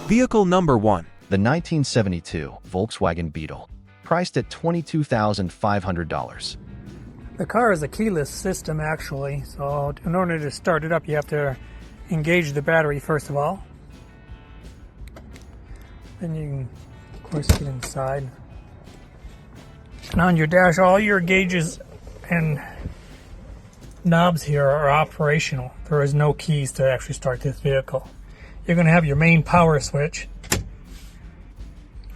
Vehicle number 1. The 1972 Volkswagen Beetle, priced at $22,500. The car is a keyless system actually, so in order to start it up you have to engage the battery first of all. Then you can of course get inside. And on your dash all your gauges and knobs here are operational. There is no keys to actually start this vehicle. You're going to have your main power switch.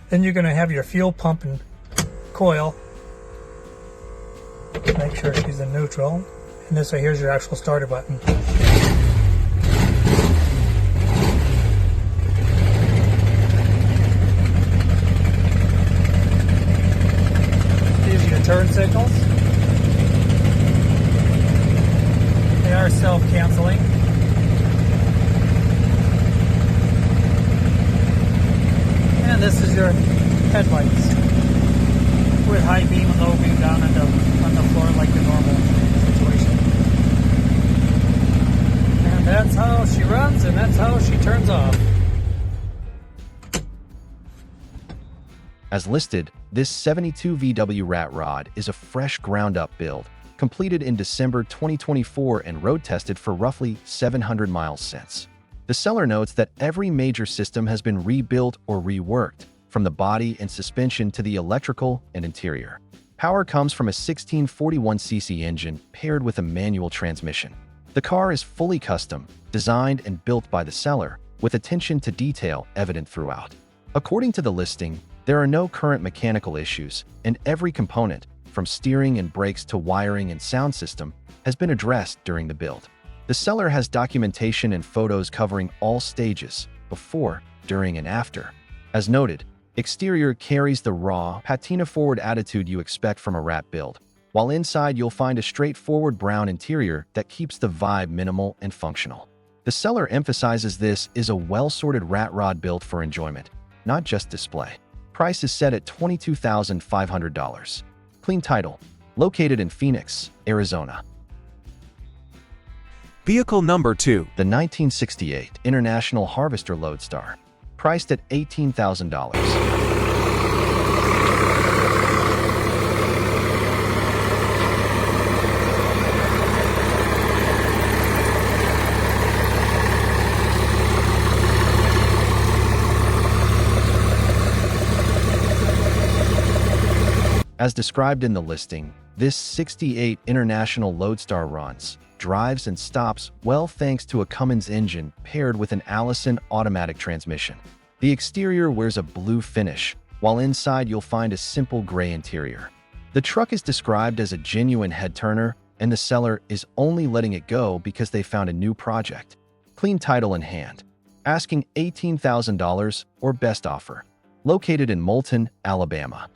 Then you're going to have your fuel pump and coil. Make sure she's in neutral. And this right here is your actual starter button. These are your turn signals. They are self-canceling. And this is your headlights with high beam and low beam down on the floor like the normal situation. And that's how she runs and that's how she turns off. As listed, this 72 VW Rat Rod is a fresh ground-up build, completed in December 2024 and road-tested for roughly 700 miles since. The seller notes that every major system has been rebuilt or reworked, from the body and suspension to the electrical and interior. Power comes from a 1641cc engine paired with a manual transmission. The car is fully custom, designed and built by the seller, with attention to detail evident throughout. According to the listing, there are no current mechanical issues, and every component, from steering and brakes to wiring and sound system, has been addressed during the build. The seller has documentation and photos covering all stages, before, during, and after. As noted, exterior carries the raw, patina-forward attitude you expect from a Rat build, while inside you'll find a straightforward brown interior that keeps the vibe minimal and functional. The seller emphasizes this is a well-sorted Rat Rod built for enjoyment, not just display. Price is set at $22,500. Clean title. Located in Phoenix, Arizona. Vehicle number 2. The 1968 International Harvester Loadstar, priced at $18,000. As described in the listing, this 68 International Loadstar runs, drives and stops well thanks to a Cummins engine paired with an Allison automatic transmission. The exterior wears a blue finish, while inside you'll find a simple gray interior. The truck is described as a genuine head-turner, and the seller is only letting it go because they found a new project. Clean title in hand. Asking $18,000 or best offer. Located in Moulton, Alabama.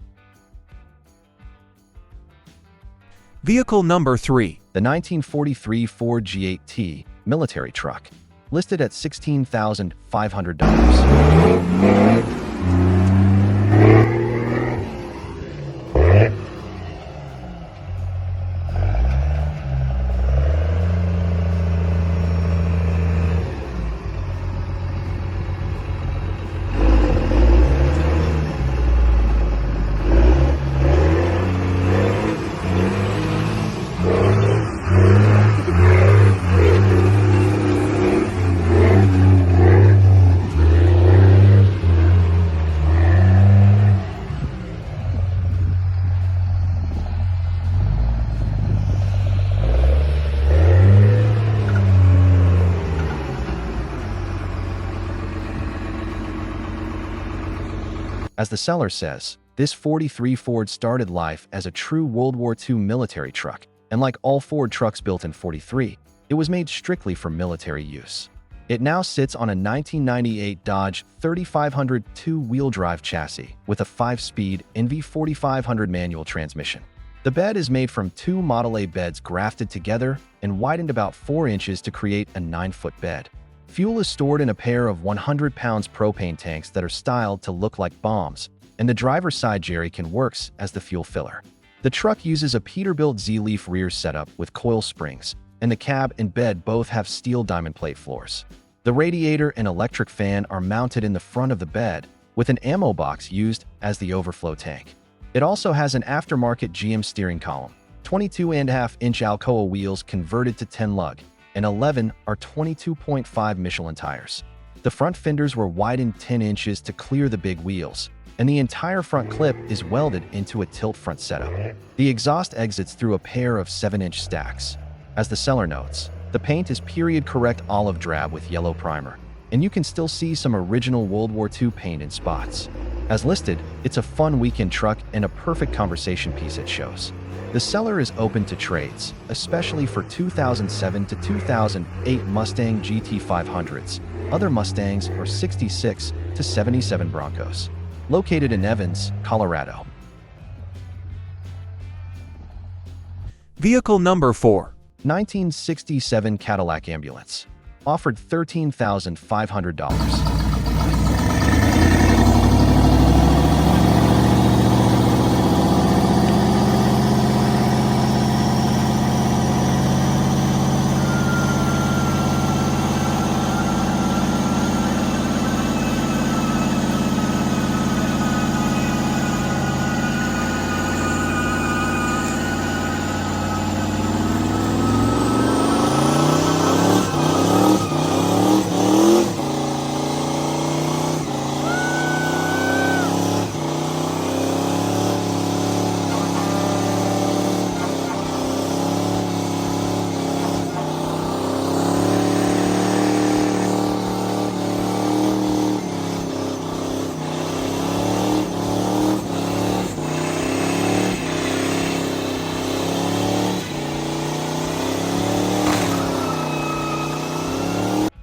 Vehicle number 3. The 1943 Ford G8T military truck, listed at $16,500. As the seller says, this 43 Ford started life as a true World War II military truck, and like all Ford trucks built in '43, it was made strictly for military use. It now sits on a 1998 Dodge 3500 two-wheel drive chassis with a 5-speed NV4500 manual transmission. The bed is made from two Model A beds grafted together and widened about 4 inches to create a 9-foot bed. Fuel is stored in a pair of 100 pounds propane tanks that are styled to look like bombs, and the driver's side jerrycan works as the fuel filler. The truck uses a Peterbilt Z-Leaf rear setup with coil springs, and the cab and bed both have steel diamond plate floors. The radiator and electric fan are mounted in the front of the bed, with an ammo box used as the overflow tank. It also has an aftermarket GM steering column, 22.5-inch Alcoa wheels converted to 10 lug, and 11 are 22.5 Michelin tires. The front fenders were widened 10 inches to clear the big wheels, and the entire front clip is welded into a tilt front setup. The exhaust exits through a pair of 7-inch stacks. As the seller notes, the paint is period-correct olive drab with yellow primer, and you can still see some original World War II paint in spots. As listed, it's a fun weekend truck and a perfect conversation piece at shows. The seller is open to trades, especially for 2007 to 2008 Mustang GT500s. Other Mustangs are 66 to 77 Broncos. Located in Evans, Colorado. Vehicle number 4. 1967 Cadillac Ambulance. Offered $13,500.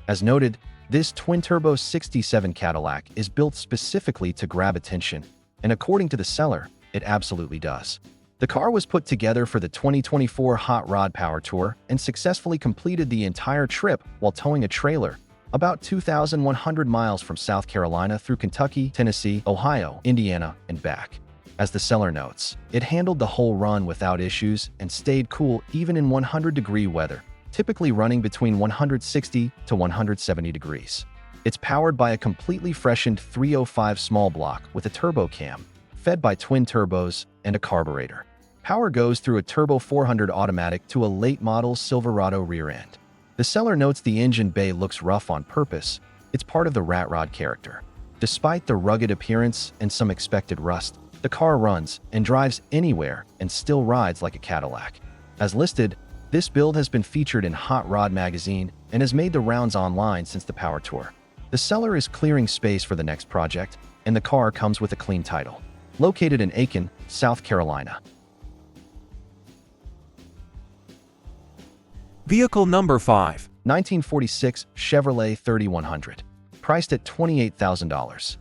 As noted, this twin-turbo 67 Cadillac is built specifically to grab attention, and according to the seller, it absolutely does. The car was put together for the 2024 Hot Rod Power Tour and successfully completed the entire trip while towing a trailer, about 2,100 miles from South Carolina through Kentucky, Tennessee, Ohio, Indiana, and back. As the seller notes, it handled the whole run without issues and stayed cool even in 100-degree weather, typically running between 160 to 170 degrees. It's powered by a completely freshened 305 small block with a turbo cam, fed by twin turbos and a carburetor. Power goes through a Turbo 400 automatic to a late-model Silverado rear end. The seller notes the engine bay looks rough on purpose. It's part of the rat rod character. Despite the rugged appearance and some expected rust, the car runs and drives anywhere and still rides like a Cadillac. As listed, this build has been featured in Hot Rod magazine and has made the rounds online since the Power Tour. The seller is clearing space for the next project, and the car comes with a clean title. Located in Aiken, South Carolina. Vehicle number 5. 1946 Chevrolet 3100. Priced at $28,000.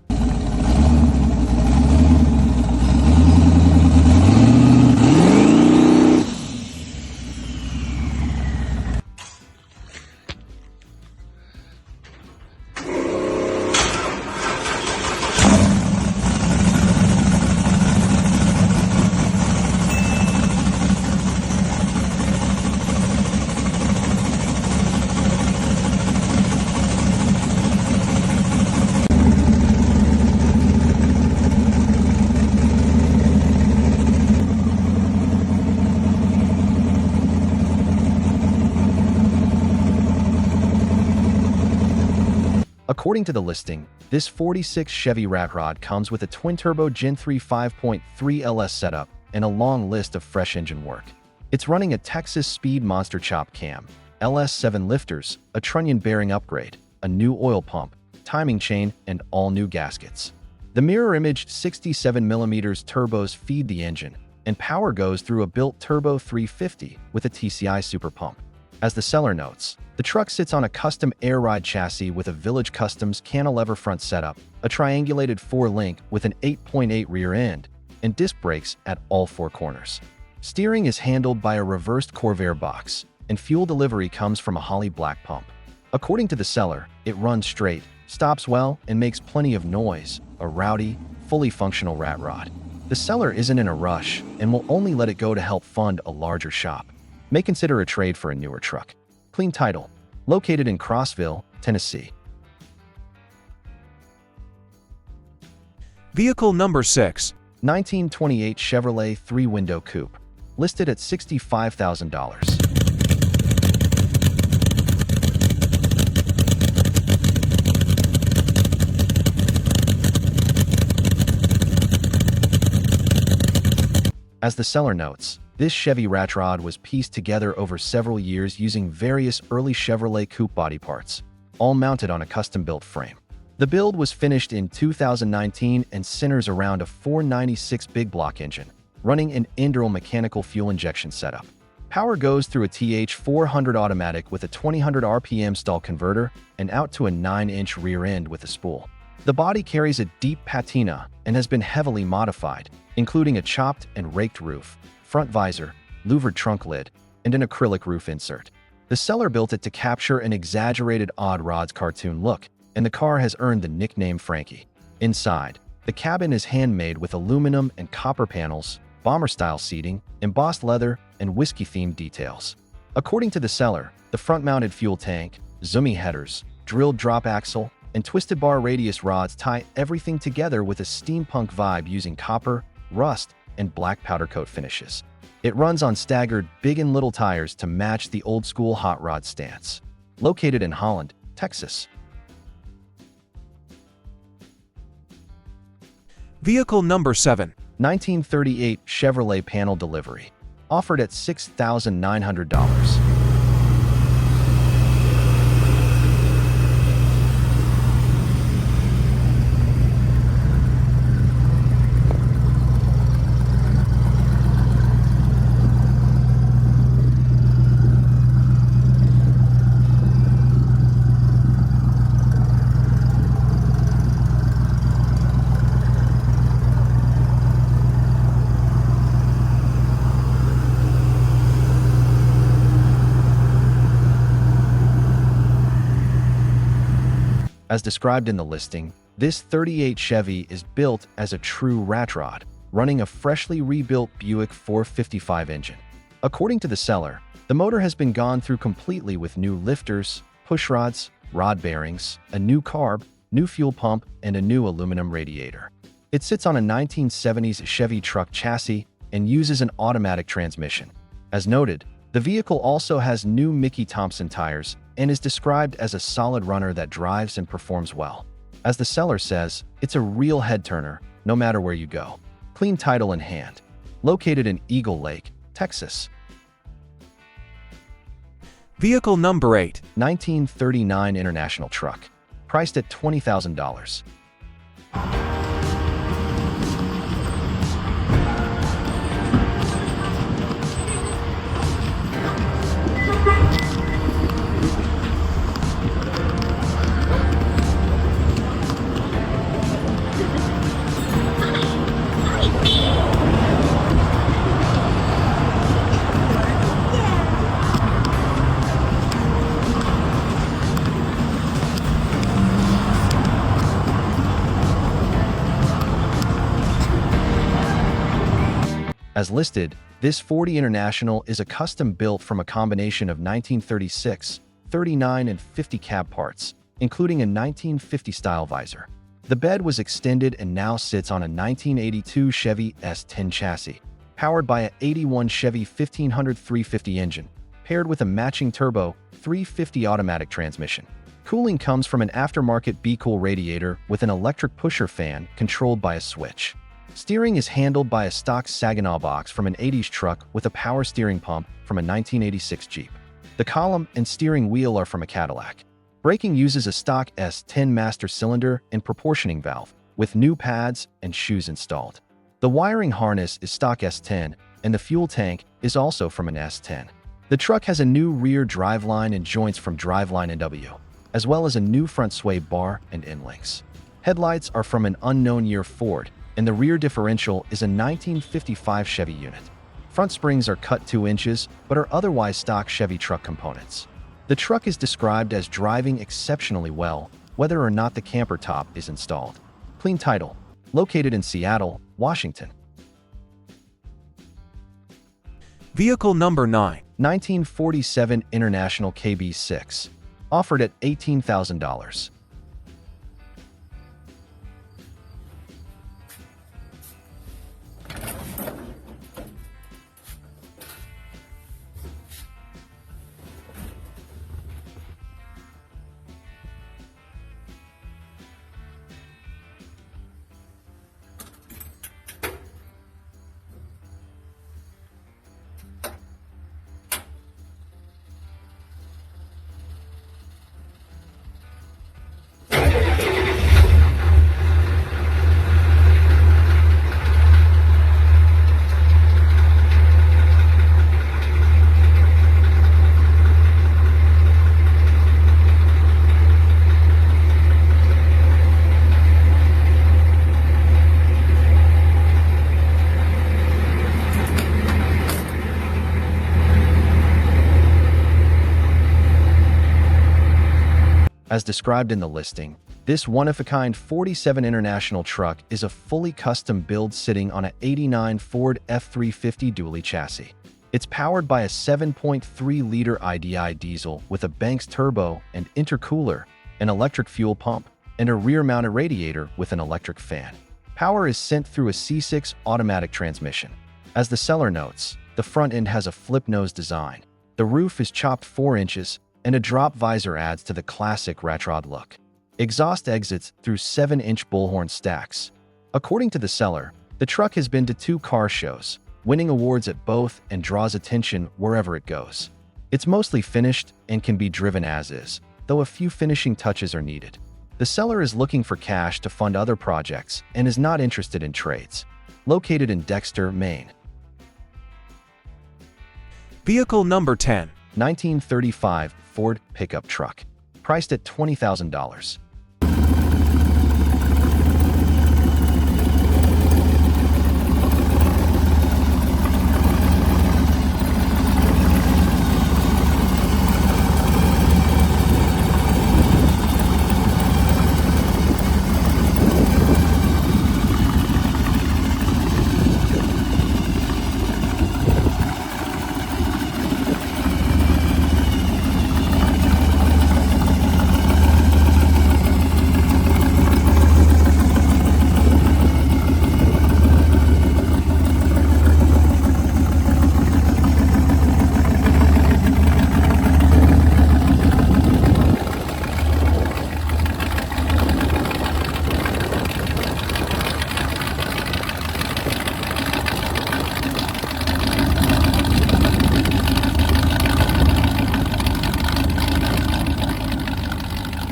According to the listing, this 46 Chevy rat rod comes with a twin-turbo Gen 3 5.3 LS setup and a long list of fresh engine work. It's running a Texas Speed Monster Chop Cam, LS7 lifters, a trunnion bearing upgrade, a new oil pump, timing chain, and all new gaskets. The mirror-imaged 67mm turbos feed the engine, and power goes through a built Turbo 350 with a TCI Super Pump. As the seller notes, the truck sits on a custom air ride chassis with a Village Customs cantilever front setup, a triangulated 4-link with an 8.8 rear end, and disc brakes at all 4 corners. Steering is handled by a reversed Corvair box, and fuel delivery comes from a Holley black pump. According to the seller, it runs straight, stops well, and makes plenty of noise, a rowdy, fully functional rat rod. The seller isn't in a rush and will only let it go to help fund a larger shop. May consider a trade for a newer truck. Clean title. located in Crossville, Tennessee. Vehicle number 6. 1928 Chevrolet 3-window coupe, listed at $65,000. As the seller notes, this Chevy rat rod was pieced together over several years using various early Chevrolet coupe body parts, all mounted on a custom-built frame. The build was finished in 2019 and centers around a 496 big block engine, running an integral mechanical fuel injection setup. Power goes through a TH400 automatic with a 2000 RPM stall converter and out to a 9-inch rear end with a spool. The body carries a deep patina and has been heavily modified, including a chopped and raked roof, front visor, louvered trunk lid, and an acrylic roof insert. The seller built it to capture an exaggerated Odd Rods cartoon look, and the car has earned the nickname Frankie. Inside, the cabin is handmade with aluminum and copper panels, bomber-style seating, embossed leather, and whiskey-themed details. According to the seller, the front-mounted fuel tank, zoomy headers, drilled drop axle, and twisted bar radius rods tie everything together with a steampunk vibe using copper, rust, and black powder coat finishes. It runs on staggered big and little tires to match the old-school hot rod stance. Located in Holland, Texas. Vehicle number 7. 1938 Chevrolet panel delivery, offered at $6,900. As described in the listing, this 38 Chevy is built as a true rat rod, running a freshly rebuilt Buick 455 engine. According to the seller, the motor has been gone through completely with new lifters, push rods, rod bearings, a new carb, new fuel pump, and a new aluminum radiator. It sits on a 1970s Chevy truck chassis and uses an automatic transmission. As noted, the vehicle also has new Mickey Thompson tires and is described as a solid runner that drives and performs well. As the seller says, it's a real head-turner, no matter where you go. Clean title in hand. Located in Eagle Lake, Texas. Vehicle number 8. 1939 International truck, priced at $20,000. As listed, this 40 International is a custom built from a combination of 1936, 39, and 50 cab parts, including a 1950 style visor. The bed was extended and now sits on a 1982 Chevy S10 chassis, powered by a 81 Chevy 1500 350 engine, paired with a matching turbo 350 automatic transmission. Cooling comes from an aftermarket B-Cool radiator with an electric pusher fan controlled by a switch. Steering is handled by a stock Saginaw box from an 80s truck with a power steering pump from a 1986 Jeep. The column and steering wheel are from a Cadillac. Braking uses a stock S10 master cylinder and proportioning valve, with new pads and shoes installed. The wiring harness is stock S10, and the fuel tank is also from an S10. The truck has a new rear driveline and joints from Driveline NW, as well as a new front sway bar and end links. Headlights are from an unknown year Ford, and the rear differential is a 1955 Chevy unit. Front springs are cut 2 inches, but are otherwise stock Chevy truck components. The truck is described as driving exceptionally well, whether or not the camper top is installed. Clean title. Located in Seattle, Washington. Vehicle number 9. 1947 International KB6, offered at $18,000. As described in the listing, this one-of-a-kind 47 International truck is a fully custom build sitting on an '89 Ford F-350 dually chassis. It's powered by a 7.3-liter IDI diesel with a Banks turbo and intercooler, an electric fuel pump, and a rear-mounted radiator with an electric fan. Power is sent through a C6 automatic transmission. As the seller notes, the front end has a flip-nose design. The roof is chopped 4 inches, and a drop visor adds to the classic rat rod look. Exhaust exits through 7-inch bullhorn stacks. According to the seller, the truck has been to 2 car shows, winning awards at both and draws attention wherever it goes. It's mostly finished and can be driven as is, though a few finishing touches are needed. The seller is looking for cash to fund other projects and is not interested in trades. Located in Dexter, Maine. Vehicle number 10. 1935 Ford pickup truck, priced at $20,000.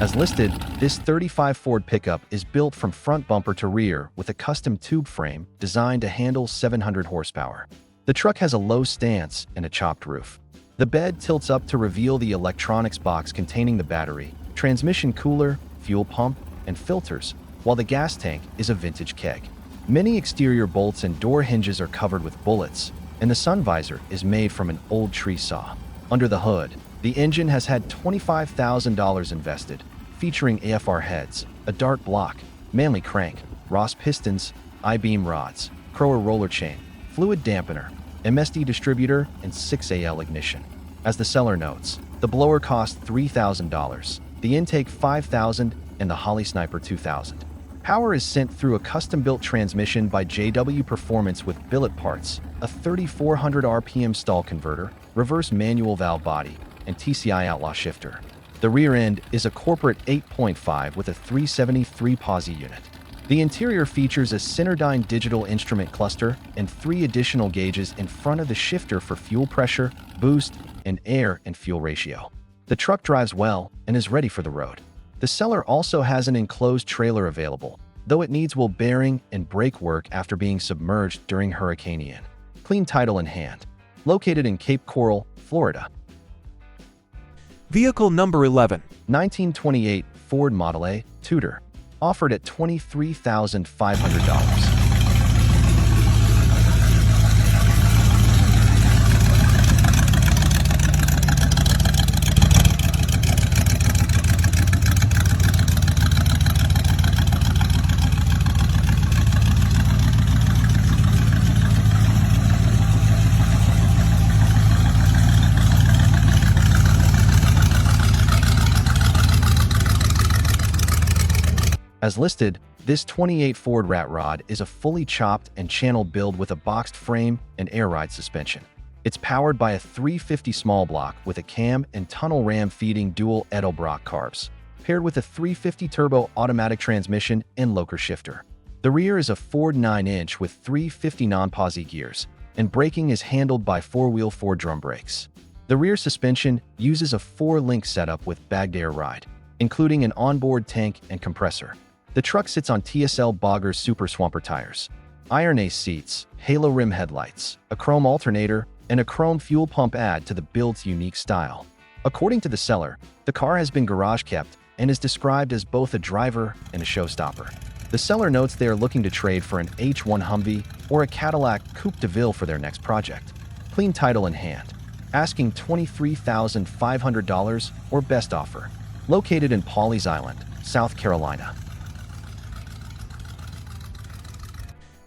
As listed, this 35 Ford pickup is built from front bumper to rear with a custom tube frame designed to handle 700 horsepower. The truck has a low stance and a chopped roof. The bed tilts up to reveal the electronics box containing the battery, transmission cooler, fuel pump, and filters, while the gas tank is a vintage keg. Many exterior bolts and door hinges are covered with bullets, and the sun visor is made from an old tree saw. Under the hood, the engine has had $25,000 invested, featuring AFR heads, a dart block, Manley crank, Ross pistons, I-beam rods, Crower roller chain, fluid dampener, MSD distributor, and 6AL ignition. As the seller notes, the blower cost $3,000, the intake $5,000, and the Holly Sniper $2,000. Power is sent through a custom-built transmission by JW Performance with billet parts, a 3,400 RPM stall converter, reverse manual valve body, and TCI Outlaw shifter. The rear end is a corporate 8.5 with a 373 posi unit. The interior features a Cinerdyne digital instrument cluster and 3 additional gauges in front of the shifter for fuel pressure, boost, and air and fuel ratio. The truck drives well and is ready for the road. The seller also has an enclosed trailer available, though it needs wheel bearing and brake work after being submerged during Hurricane Ian. Clean title in hand. Located in Cape Coral, Florida. Vehicle number 11. 1928 Ford Model A Tudor, offered at $23,500. As listed, this 28 Ford Rat Rod is a fully chopped and channeled build with a boxed frame and air ride suspension. It's powered by a 350 small block with a cam and tunnel ram feeding dual Edelbrock carbs, paired with a 350 turbo automatic transmission and locker shifter. The rear is a Ford 9-inch with 350 non-posi gears, and braking is handled by four-wheel Ford drum brakes. The rear suspension uses a 4-link setup with bagged air ride, including an onboard tank and compressor. The truck sits on TSL Boggers Super Swamper tires, Iron Ace seats, halo rim headlights, a chrome alternator, and a chrome fuel pump add to the build's unique style. According to the seller, the car has been garage kept and is described as both a driver and a showstopper. The seller notes they are looking to trade for an H1 Humvee or a Cadillac Coupe de Ville for their next project. Clean title in hand. Asking $23,500 or best offer. Located in Pawleys Island, South Carolina.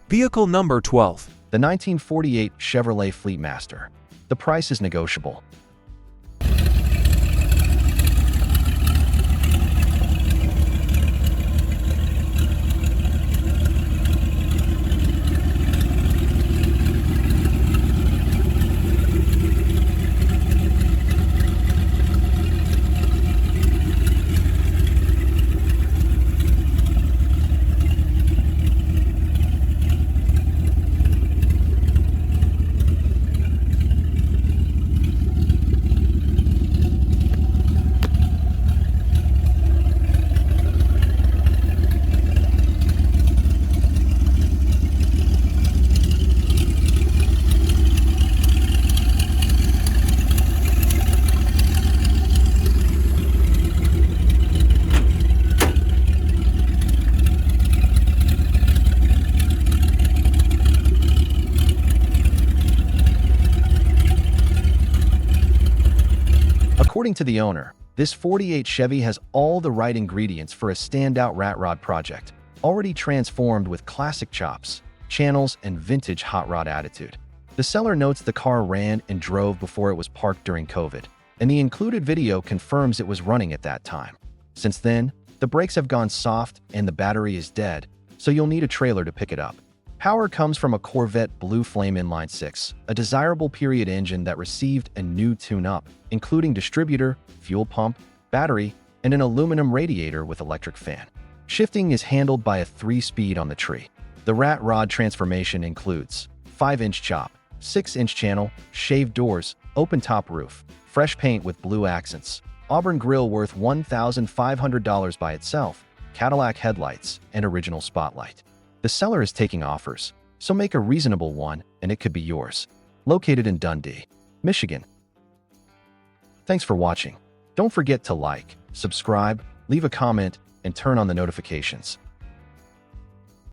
Vehicle number 12. The 1948 Chevrolet Fleetmaster. The price is negotiable. According to the owner, this 48 Chevy has all the right ingredients for a standout rat rod project, already transformed with classic chops, channels, and vintage hot rod attitude. The seller notes the car ran and drove before it was parked during COVID, and the included video confirms it was running at that time. Since then, the brakes have gone soft and the battery is dead, so you'll need a trailer to pick it up. Power comes from a Corvette Blue Flame Inline-6, a desirable period engine that received a new tune-up, including distributor, fuel pump, battery, and an aluminum radiator with electric fan. Shifting is handled by a 3-speed on the tree. The rat rod transformation includes 5-inch chop, 6-inch channel, shaved doors, open top roof, fresh paint with blue accents, Auburn grille worth $1,500 by itself, Cadillac headlights, and original spotlight. The seller is taking offers, so make a reasonable one and it could be yours. Located in Dundee, Michigan. Thanks for watching. Don't forget to like, subscribe, leave a comment, and turn on the notifications.